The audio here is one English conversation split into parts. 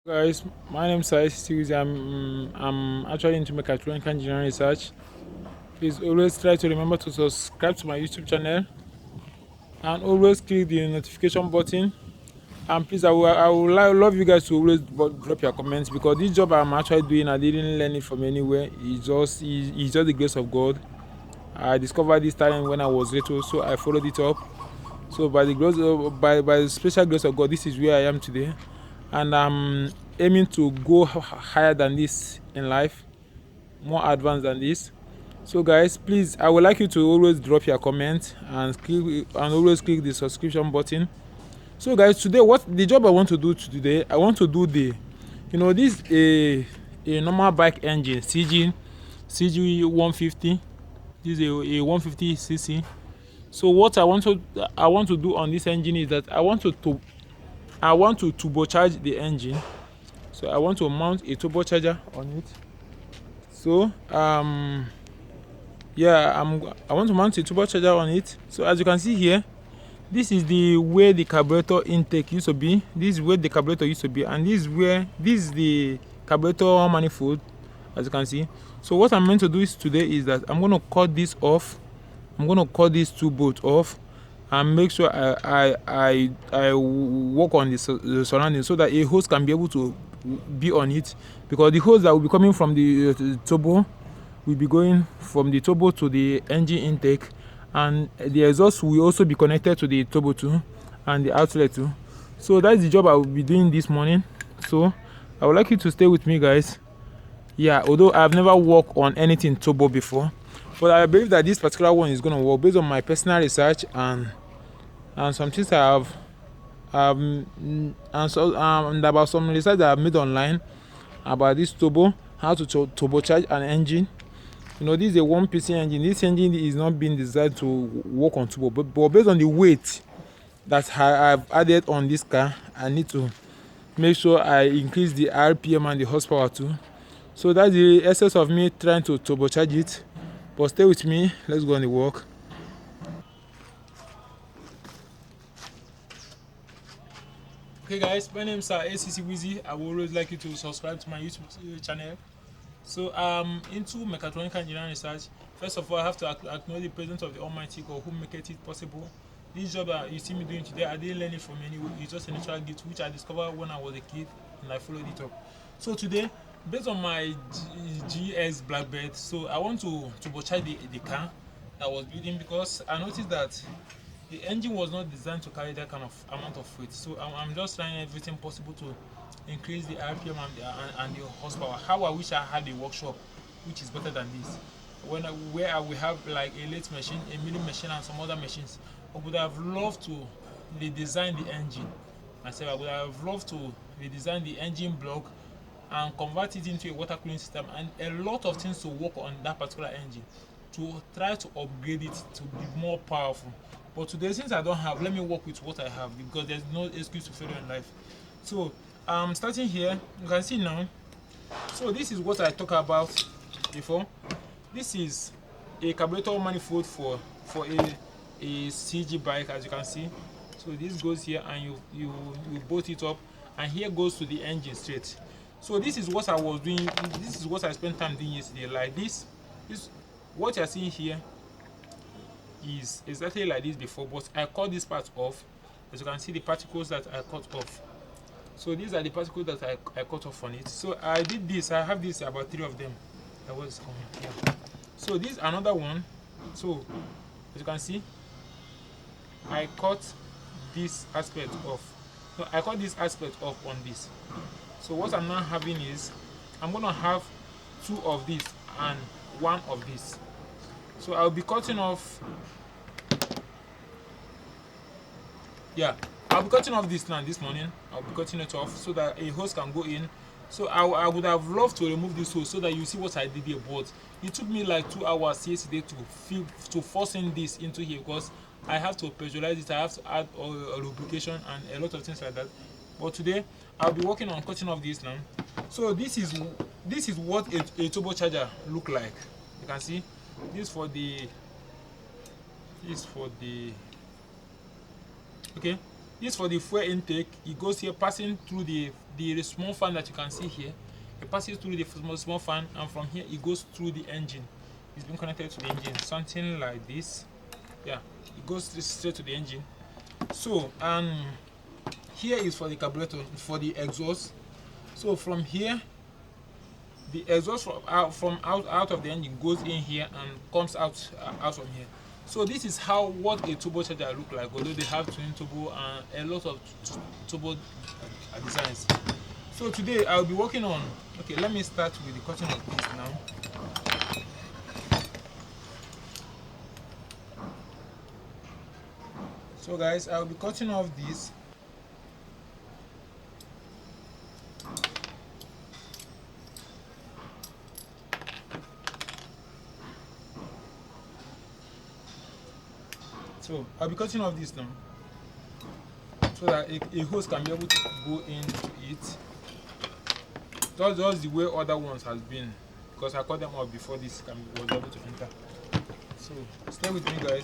Guys, my name is A.c.c.whizzy. I'm actually into mechatronic engineering research. Please always try to remember to subscribe to my YouTube channel and always click the notification button. And please, I would love you guys to always drop your comments, because this job I'm actually doing, I didn't learn it from anywhere. It's just the grace of God. I discovered this talent when I was little, so I followed it up. So by the special grace of God, this is where I am today, and I'm aiming to go higher than this in life, more advanced than this. So guys, please, I would like you to always drop your comment and always click the subscription button. So guys, today, what the job I want to do today, I want to do this a normal bike engine, CG 150. This is a 150cc. So what I want to do on this engine is that I want to turbocharge the engine. So I want to mount a turbocharger on it. So yeah, I want to mount a turbocharger on it. So as you can see here, this is the way the carburetor intake used to be. This is where the carburetor used to be, and this is the carburetor manifold, as you can see. So what I'm meant to do today is that I'm going to cut this off. I'm going to cut these two bolts off and make sure I work on the surroundings, so that a hose can be able to be on it, because the hose that will be coming from the turbo will be going from the turbo to the engine intake, and the exhaust will also be connected to the turbo too, and the outlet too. So that's the job I will be doing this morning. So I would like you to stay with me, guys. Yeah, although I've never worked on anything turbo before, but I believe that this particular one is going to work based on my personal research and some things and about some research that I've made online about this turbo, how to turbocharge an engine. This is a 1 PC engine. This engine is not being designed to work on turbo, but based on the weight that I've added on this car, I need to make sure I increase the RPM and the horsepower too. So that's the essence of me trying to turbocharge it. But stay with me, let's go on the walk. Okay guys, my name is A.c.c.whizzy. I would always like you to subscribe to my YouTube channel. So into mechatronic engineering research. First of all, I have to acknowledge the presence of the Almighty God who make it possible. This job that you see me doing today, I didn't learn it from anywhere. It's just a natural gift which I discovered when I was a kid, and I followed it up. So today, based on my GS Blackbird, so I want to turbocharge the car that I was building, because I noticed that the engine was not designed to carry that kind of amount of weight. So I'm just trying everything possible to increase the RPM and the horsepower. How I wish I had a workshop which is better than this, where I will have like a lathe machine, a milling machine, and some other machines. I would have loved to redesign the engine myself. I would have loved to redesign the engine block and convert it into a water cooling system, and a lot of things to work on that particular engine to try to upgrade it to be more powerful. But today, since I don't have, let me work with what I have, because there's no excuse to failure in life. So starting here, you can see now. So this is what I talked about before. This is a carburetor manifold for a CG bike, as you can see. So this goes here, and you bolt it up, and here goes to the engine straight. So this is what I was doing. This is what I spent time doing yesterday. Like this what you're seeing here is exactly like this before, but I cut this part off. As you can see, the particles that I cut off. So these are the particles that I cut off on it. So I did this. I have this about 3 of them. That was coming. Yeah. So this another one. So as you can see, I cut this aspect off. No, I cut this aspect off on this. So what I'm now having is, I'm gonna have 2 of this and 1 of this. So I'll be cutting off. Yeah, I'll be cutting off this now this morning. I'll be cutting it off so that a hose can go in. So I would have loved to remove this hose so that you see what I did here, but it took me like 2 hours yesterday to force in this into here, because I have to pressurize it. I have to add a lubrication and a lot of things like that. But today I'll be working on cutting off this now. So this is what a turbocharger look like. You can see this for the okay. This for the fuel intake. It goes here, passing through the small fan that you can see here. It passes through the small fan, and from here it goes through the engine. It's been connected to the engine, something like this. Yeah, it goes straight to the engine. So, and here is for the carburetor, for the exhaust. So from here, the exhaust from out of the engine goes in here and comes out from here. So this is how what a turbocharger look like, although they have twin turbo and a lot of turbo designs. So today I'll be working on, okay, let me start with the cutting of this now. So guys, I'll be cutting off this. So I'll be cutting off this now, so that a hose can be able to go into it. That's just the way other ones has been, because I cut them off before this was able to enter. So stay with me, guys.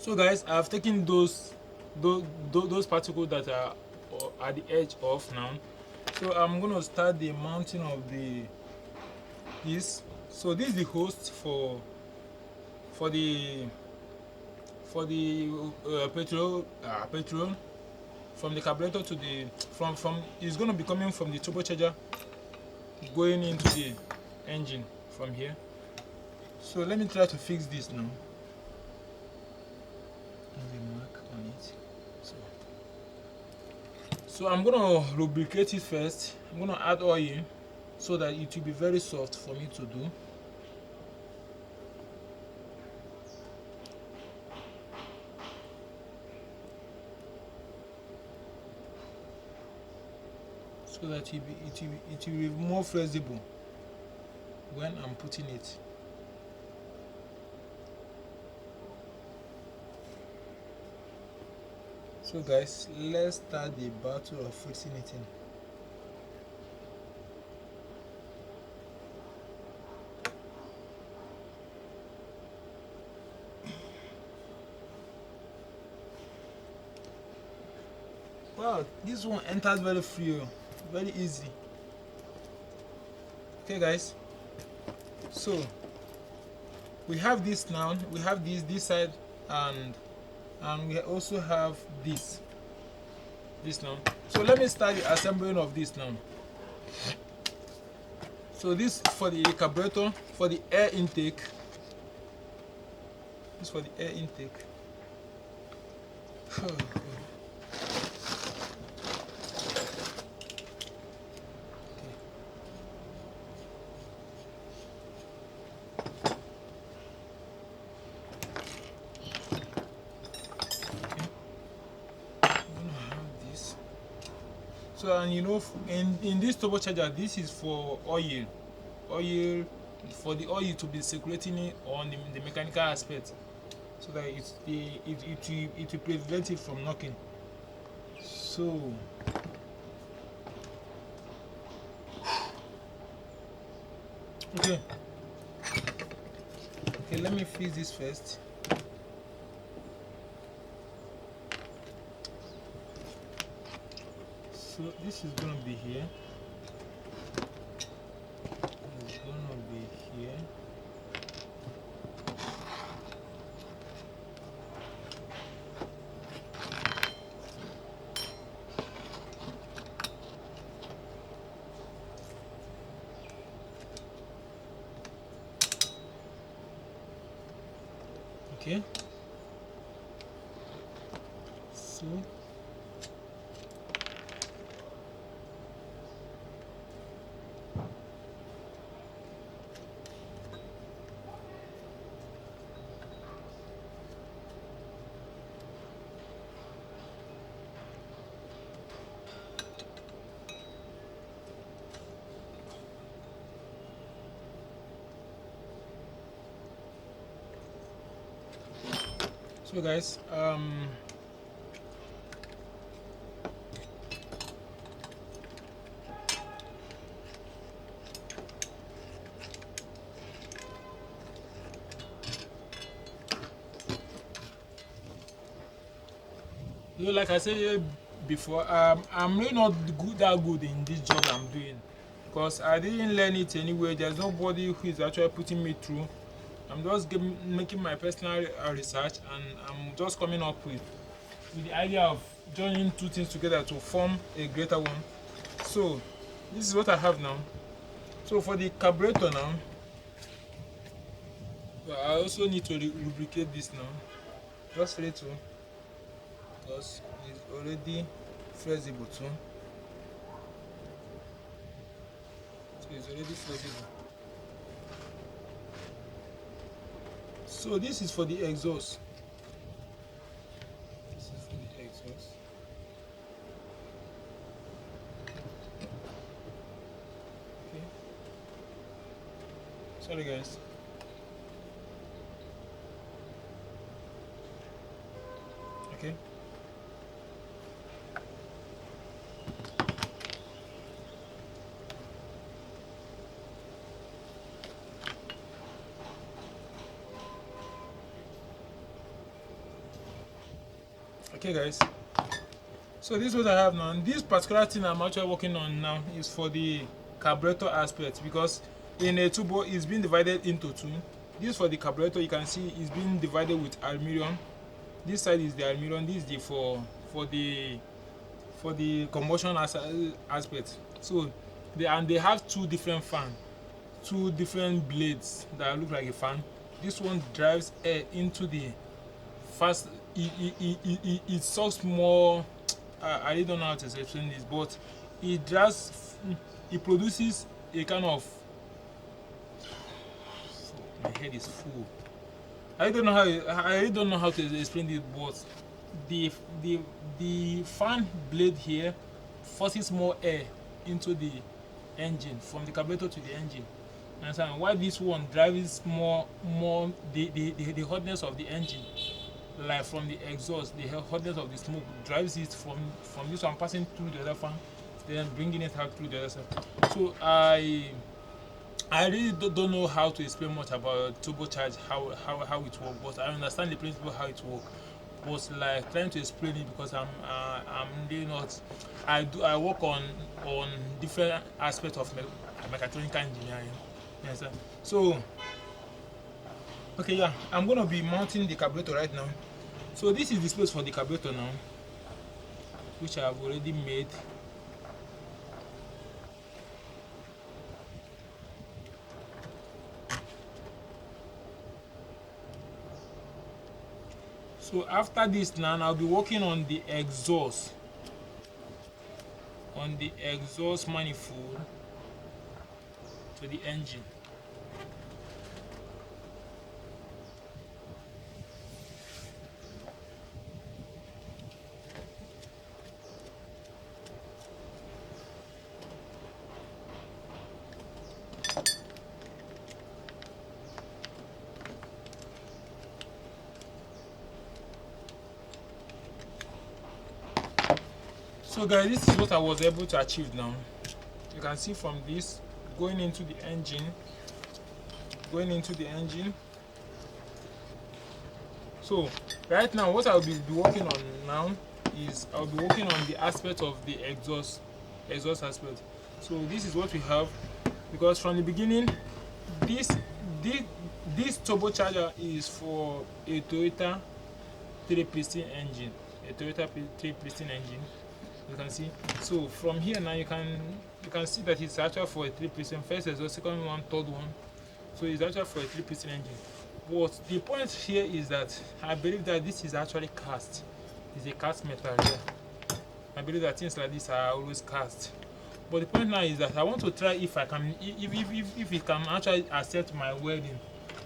So guys, I've taken those particles that are at the edge off now. So I'm gonna start the mounting of this. So this is the host for the petrol from the carburetor to the from it's gonna be coming from the turbocharger going into the engine from here. So let me try to fix this now. The mark on it. So I'm gonna lubricate it first. I'm gonna add oil so that it will be very soft for me to do. So that it will be more flexible when I'm putting it. So guys, let's start the battle of fixing it in. Wow, this one enters very free, very easy. Okay guys, so we have this now, we have this side, and we also have this now. So let me start the assembling of this now. So this for the carburetor, for the air intake. This for the air intake. So, and you know, in this turbocharger, this is for oil for the oil to be circulating on the mechanical aspect, so that it will prevent it from knocking. So okay, let me fix this first. So this is gonna be here. It's gonna be here. Okay. So guys, like I said before, I'm really not that good in this job I'm doing, because I didn't learn it anyway. There's nobody who is actually putting me through. I'm just making my personal research, and I'm just coming up with the idea of joining two things together to form a greater one. So this is what I have now. So for the carburetor now, I also need to lubricate this now, just for it to, because it's already flexible too. So it's already flexible. So this is for the exhaust. This is for the exhaust. Okay. Sorry guys. Okay. Okay guys, so this is what I have now. This particular thing I'm actually working on now is for the carburetor aspect, because in a turbo it's been divided into two. This for the carburetor, you can see it's been divided with aluminium. This side is the aluminium, this is the for the combustion aspect. So they have two different fans, two different blades that look like a fan. This one drives air into the fast. It sucks more. I really don't know how to explain this, but it drives. It produces a kind of. My head is full. I don't know how. I really don't know how to explain this, but the the the fan blade here forces more air into the engine, from the carburetor to the engine. Understand? Why this one drives more the hotness of the engine, like from the exhaust, the hotness of the smoke drives it from this one passing through the other fan, then bringing it out through the other side. So I really don't know how to explain much about turbocharge, how it works, but I understand the principle how it works. But like trying to explain it, because I'm really not. I work on different aspects of mechatronical engineering. Yes, sir. So okay, yeah, I'm gonna be mounting the carburetor right now. So this is the space for the carburetor now, which I have already made. So after this now, I'll be working on the exhaust manifold to the engine. So guys, this is what I was able to achieve now. You can see from this going into the engine, So right now what I'll be working on now is I'll be working on the aspect of the exhaust aspect. So this is what we have, because from the beginning this this, this turbocharger is for a Toyota 3-piston engine, you can see. So from here now you can see that it's actually for a 3-piston, first exhaust, second one, third one. So it's actually for a 3-piston engine. But the point here is that I believe that this is actually cast. It's a cast metal here. I believe that things like this are always cast. But the point now is that I want to try if I can, if it can actually accept my welding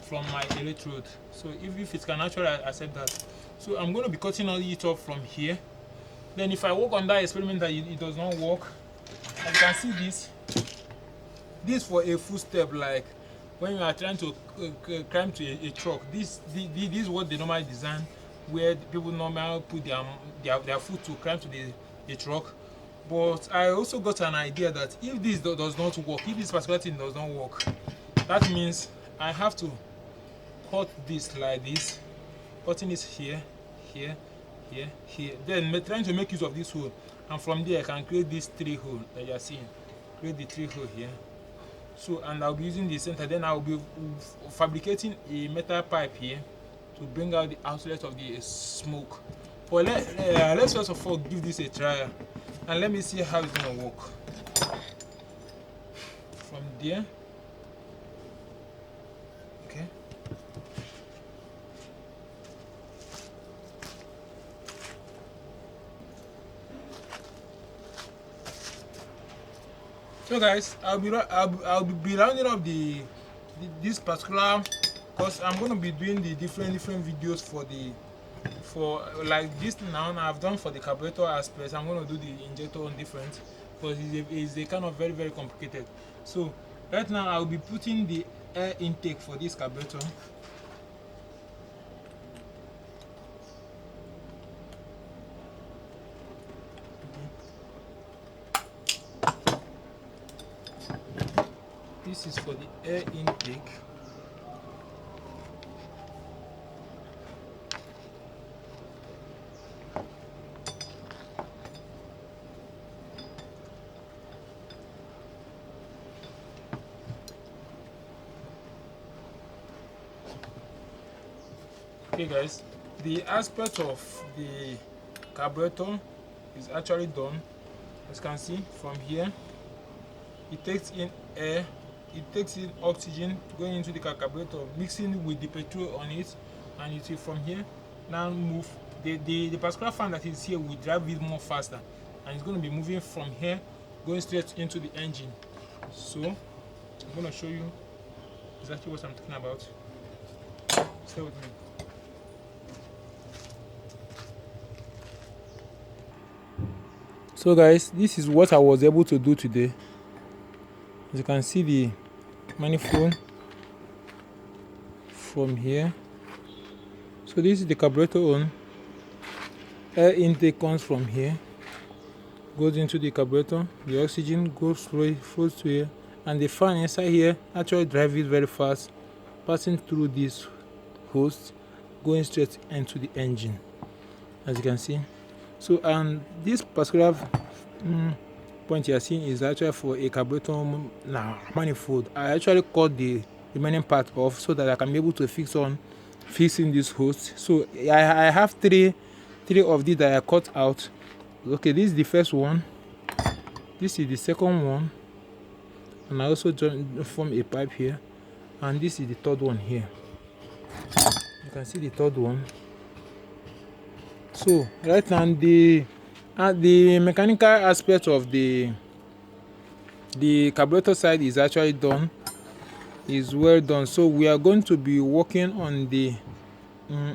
from my electrode. So if it can actually accept that. So I'm going to be cutting all it off from here. Then if I work on that experiment that it does not work, as you can see this for a full step, like when you are trying to climb to a truck, this is what they normally design, where people normally put their foot to climb to the truck. But I also got an idea that if this does not work, if this particular thing does not work, that means I have to cut this like this, cutting it here, here, here, here, then trying to make use of this hole, and from there I can create this 3 hole that you are seeing, create the 3 hole here. So, and I'll be using the center, then I'll be fabricating a metal pipe here to bring out the outlet of the smoke. But let's first of all give this a try, and let me see how it's going to work. From there, okay. So guys, I'll be rounding up this particular, because I'm going to be doing the different videos for like this now. I've done for the carburetor aspect. I'm going to do the injector on different, because it's a kind of very complicated. So right now I'll be putting the air intake for this carburetor. This is for the air intake. Okay guys, the aspect of the carburetor is actually done. As you can see from here, it takes in air, it takes in oxygen going into the carburetor, mixing with the petrol on it, and you see from here now move. The particular fan that is here will drive it more faster, and it's going to be moving from here going straight into the engine. So I'm going to show you exactly what I'm talking about. Stay with me. So guys, this is what I was able to do today. As you can see the manifold from here. So this is the carburetor on. Air intake comes from here, goes into the carburetor, the oxygen goes through, flows to here, and the fan inside here actually drives it very fast, passing through this hose, going straight into the engine, as you can see. So, and this particular point you are seeing is actually for a carburetor manifold. I actually cut the remaining part off so that I can be able to fixing this hose. So I have three of these that I cut out. Okay, this is the first one, this is the second one, and I also form a pipe here, and this is the third one here. You can see the third one. So right now the mechanical aspect of the carburetor side is actually done, is well done. So we are going to be working on the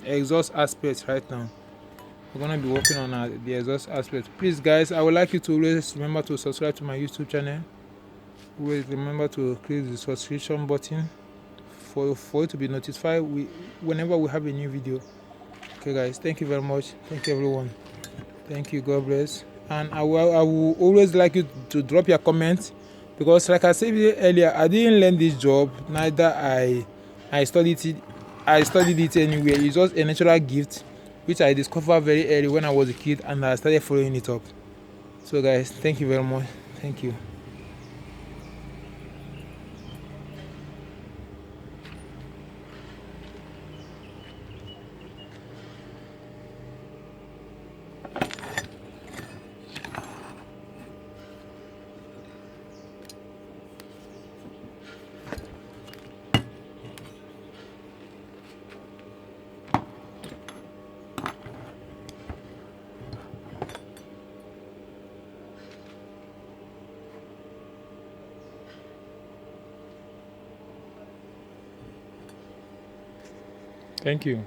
exhaust aspect right now. We're going to be working on the exhaust aspect. Please guys, I would like you to always remember to subscribe to my YouTube channel. Always remember to click the subscription button for you to be notified whenever we have a new video. Okay guys, thank you very much. Thank you everyone. Thank you, God bless. And I will always like you to drop your comments, because like I said earlier, I didn't learn this job, neither I studied it anywhere. It's just a natural gift which I discovered very early when I was a kid, and I started following it up. So guys, thank you very much. Thank you. Thank you.